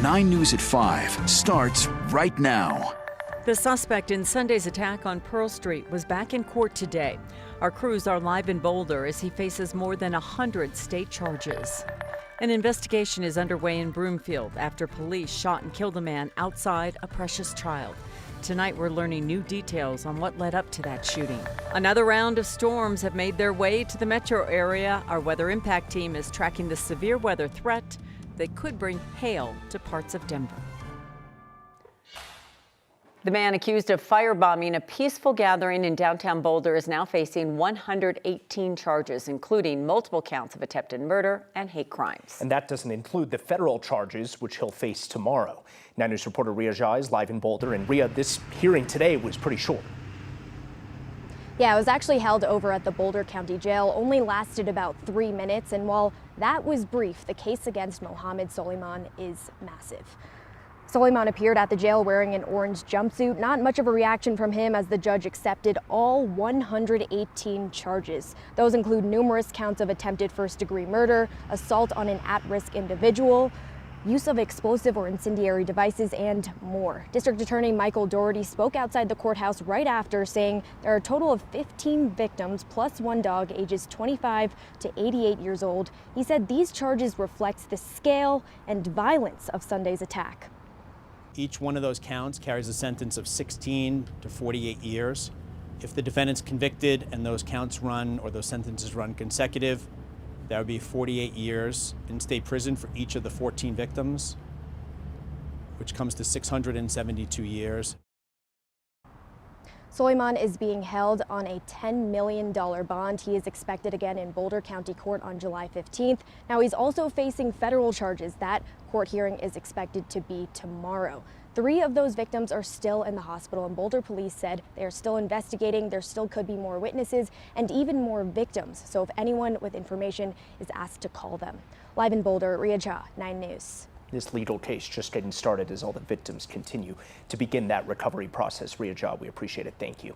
9 News at 5 starts right now. The suspect in Sunday's attack on Pearl Street was back in court today. Our crews are live in Boulder as he faces more than 100 state charges. An investigation is underway in Broomfield after police shot and killed a man outside a precious child. Tonight we're learning new details on what led up to that shooting. Another round of storms have made their way to the metro area. Our weather impact team is tracking the severe weather threat that could bring hail to parts of Denver. The man accused of firebombing a peaceful gathering in downtown Boulder is now facing 118 charges, including multiple counts of attempted murder and hate crimes. And that doesn't include the federal charges, which he'll face tomorrow. 9 News reporter Ria Jha is live in Boulder. And Ria, this hearing today was pretty short. Yeah, it was actually held over at the Boulder County Jail, only lasted about 3 minutes. And while that was brief, the case against Mohammed Suleiman is massive. Suleiman appeared at the jail wearing an orange jumpsuit. Not much of a reaction from him as the judge accepted all 118 charges. Those include numerous counts of attempted first-degree murder, assault on an at-risk individual, use of explosive or incendiary devices, and more. District Attorney Michael Doherty spoke outside the courthouse right after, saying there are a total of 15 victims plus one dog ages 25 to 88 years old. He said these charges reflect the scale and violence of Sunday's attack. Each one of those counts carries a sentence of 16 to 48 years. If the defendant's convicted and those counts run or those sentences run consecutive, that would be 48 years in state prison for each of the 14 victims, which comes to 672 years. Suleiman is being held on a $10 million bond. He is expected again in Boulder County Court on July 15th. Now he's also facing federal charges. That court hearing is expected to be tomorrow. 3 of those victims are still in the hospital, and Boulder police said they are still investigating. There still could be more witnesses and even more victims. So if anyone with information is asked to call them. Live in Boulder, Ria Jha, 9 News. This legal case just getting started as all the victims continue to begin that recovery process. Ria Jha, we appreciate it. Thank you.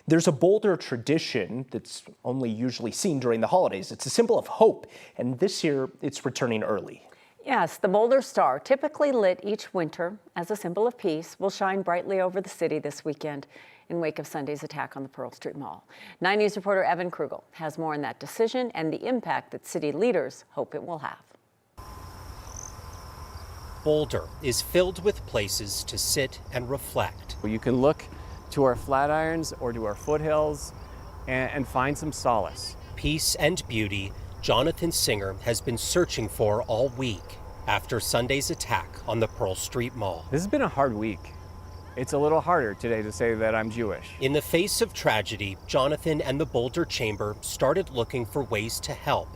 There's a Boulder tradition that's only usually seen during the holidays. It's a symbol of hope, and this year it's returning early. Yes, the Boulder Star, typically lit each winter as a symbol of peace, will shine brightly over the city this weekend in wake of Sunday's attack on the Pearl Street Mall. 9 News reporter Evan Krugel has more on that decision and the impact that city leaders hope it will have. Boulder is filled with places to sit and reflect. You can look to our Flatirons or to our foothills and find some solace. Peace and beauty Jonathan Singer has been searching for all week after Sunday's attack on the Pearl Street Mall. This has been a hard week. It's a little harder today to say that I'm Jewish. In the face of tragedy, Jonathan and the Boulder Chamber started looking for ways to help,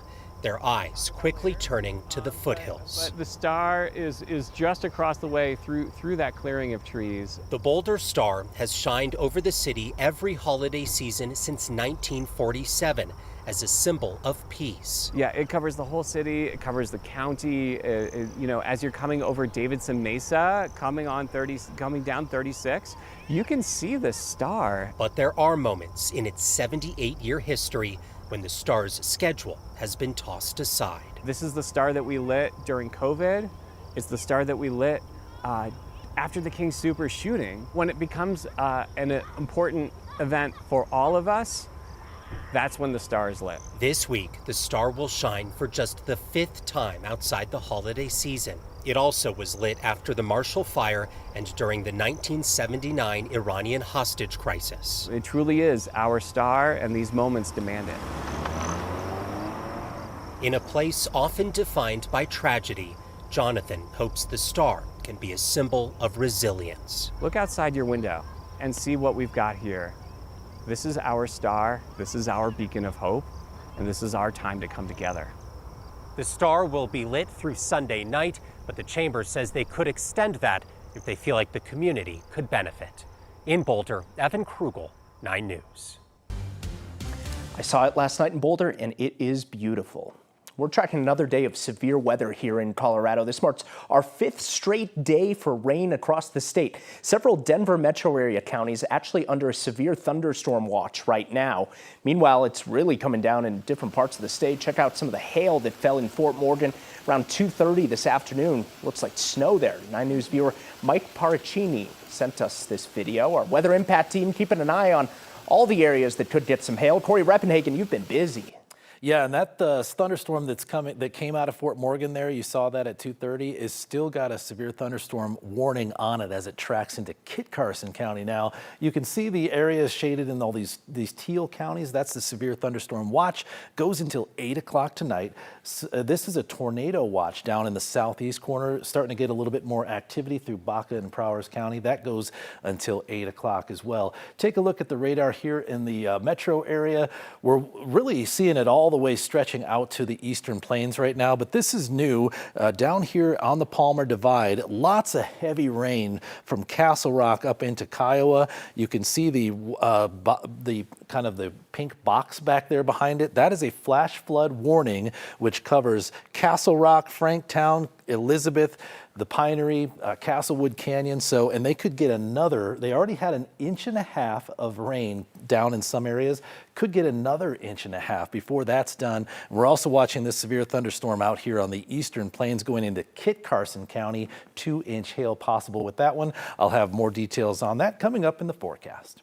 their eyes quickly turning to the foothills. But the star is just across the way through that clearing of trees. The Boulder Star has shined over the city every holiday season since 1947 as a symbol of peace. Yeah, it covers the whole city, it covers the county. You know, as you're coming over Davidson Mesa, coming down 36, you can see the star. But there are moments in its 78-year history when the star's schedule has been tossed aside. This is the star that we lit during COVID. It's the star that we lit after the King Soopers shooting. When it becomes an important event for all of us, that's when the star is lit. This week, the star will shine for just the 5th time outside the holiday season. It also was lit after the Marshall Fire and during the 1979 Iranian hostage crisis. It truly is our star, and these moments demand it. In a place often defined by tragedy, Jonathan hopes the star can be a symbol of resilience. Look outside your window and see what we've got here. This is our star, this is our beacon of hope, and this is our time to come together. The star will be lit through Sunday night, but the Chamber says they could extend that if they feel like the community could benefit. In Boulder, Evan Krugel, 9 News. I saw it last night in Boulder, and it is beautiful. We're tracking another day of severe weather here in Colorado. This marks our 5th straight day for rain across the state. Several Denver metro area counties actually under a severe thunderstorm watch right now. Meanwhile, it's really coming down in different parts of the state. Check out some of the hail that fell in Fort Morgan around 2:30 this afternoon. Looks like snow there. 9 News viewer Mike Paracchini sent us this video. Our weather impact team keeping an eye on all the areas that could get some hail. Corey Reppenhagen, you've been busy. Yeah, and that thunderstorm that came out of Fort Morgan there, you saw that at 2:30, is still got a severe thunderstorm warning on it as it tracks into Kit Carson County. Now, you can see the areas shaded in all these teal counties. That's the severe thunderstorm watch. Goes until 8 o'clock tonight. This is a tornado watch down in the southeast corner, starting to get a little bit more activity through Baca and Prowers County. That goes until 8 o'clock as well. Take a look at the radar here in the metro area. We're really seeing it all the way stretching out to the eastern plains right now, but this is new. Down here on the Palmer Divide, lots of heavy rain from Castle Rock up into Kiowa. You can see the kind of the pink box back there behind it. That is a flash flood warning, which covers Castle Rock, Franktown, Elizabeth, the Pinery, Castlewood Canyon. And they could get they already had 1.5 inches of rain down in some areas, could get another 1.5 inches before that's done. We're also watching this severe thunderstorm out here on the eastern plains going into Kit Carson County, 2-inch hail possible with that one. I'll have more details on that coming up in the forecast.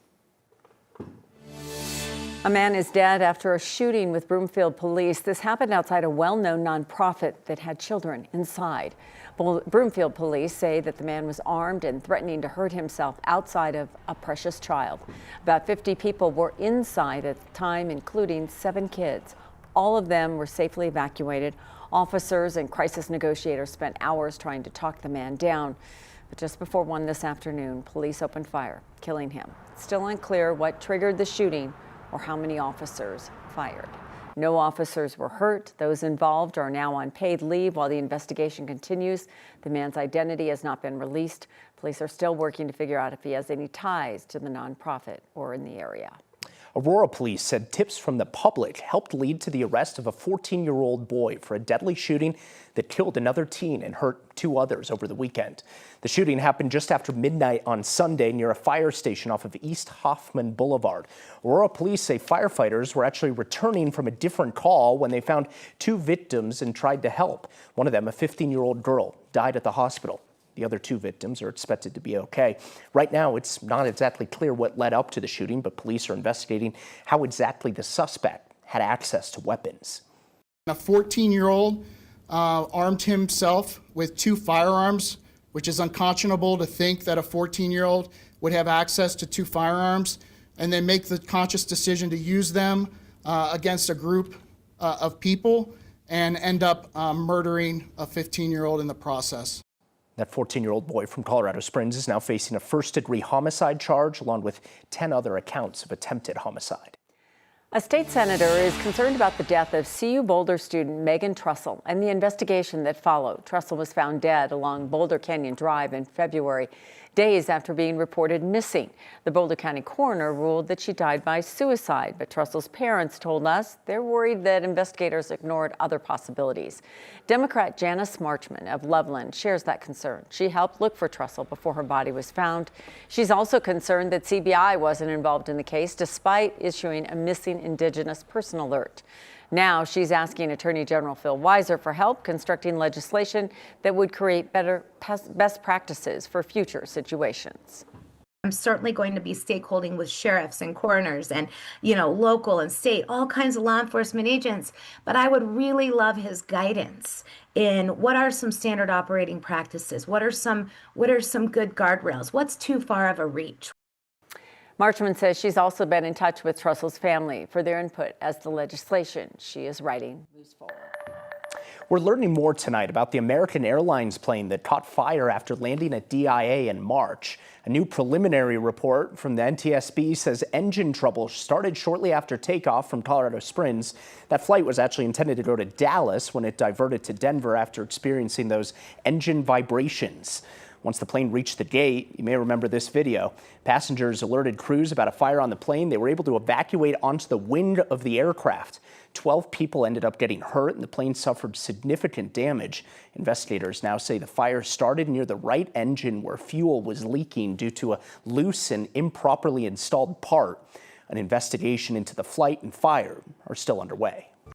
A man is dead after a shooting with Broomfield police. This happened outside a well-known nonprofit that had children inside. Broomfield police say that the man was armed and threatening to hurt himself outside of a precious child. About 50 people were inside at the time, including 7 kids. All of them were safely evacuated. Officers and crisis negotiators spent hours trying to talk the man down. But just before 1 this afternoon, police opened fire, killing him. It's still unclear what triggered the shooting or how many officers fired. No officers were hurt. Those involved are now on paid leave while the investigation continues. The man's identity has not been released. Police are still working to figure out if he has any ties to the nonprofit or in the area. Aurora police said tips from the public helped lead to the arrest of a 14-year-old boy for a deadly shooting that killed another teen and hurt 2 others over the weekend. The shooting happened just after midnight on Sunday near a fire station off of East Hoffman Boulevard. Aurora police say firefighters were actually returning from a different call when they found 2 victims and tried to help. One of them, a 15-year-old girl, died at the hospital. The other 2 victims are expected to be okay. Right now, it's not exactly clear what led up to the shooting, but police are investigating how exactly the suspect had access to weapons. A 14-year-old armed himself with 2 firearms, which is unconscionable to think that a 14-year-old would have access to 2 firearms and then make the conscious decision to use them against a group of people and end up murdering a 15-year-old in the process. That 14-year-old boy from Colorado Springs is now facing a first-degree homicide charge along with 10 other accounts of attempted homicide. A state senator is concerned about the death of CU Boulder student Megan Trussell and the investigation that followed. Trussell was found dead along Boulder Canyon Drive in February, days after being reported missing. The Boulder County coroner ruled that she died by suicide, but Trussell's parents told us they're worried that investigators ignored other possibilities. Democrat Janice Marchman of Loveland shares that concern. She helped look for Trussell before her body was found. She's also concerned that CBI wasn't involved in the case despite issuing a missing Indigenous person alert. Now she's asking Attorney General Phil Weiser for help constructing legislation that would create better best practices for future situations. I'm certainly going to be stakeholding with sheriffs and coroners and, local and state, all kinds of law enforcement agents. But I would really love his guidance in what are some standard operating practices? What are some good guardrails? What's too far of a reach? Marchman says she's also been in touch with Trussell's family for their input as the legislation she is writing moves forward. We're learning more tonight about the American Airlines plane that caught fire after landing at DIA in March. A new preliminary report from the NTSB says engine trouble started shortly after takeoff from Colorado Springs. That flight was actually intended to go to Dallas when it diverted to Denver after experiencing those engine vibrations. Once the plane reached the gate, you may remember this video. Passengers alerted crews about a fire on the plane. They were able to evacuate onto the wing of the aircraft. 12 people ended up getting hurt, and the plane suffered significant damage. Investigators now say the fire started near the right engine where fuel was leaking due to a loose and improperly installed part. An investigation into the flight and fire are still underway.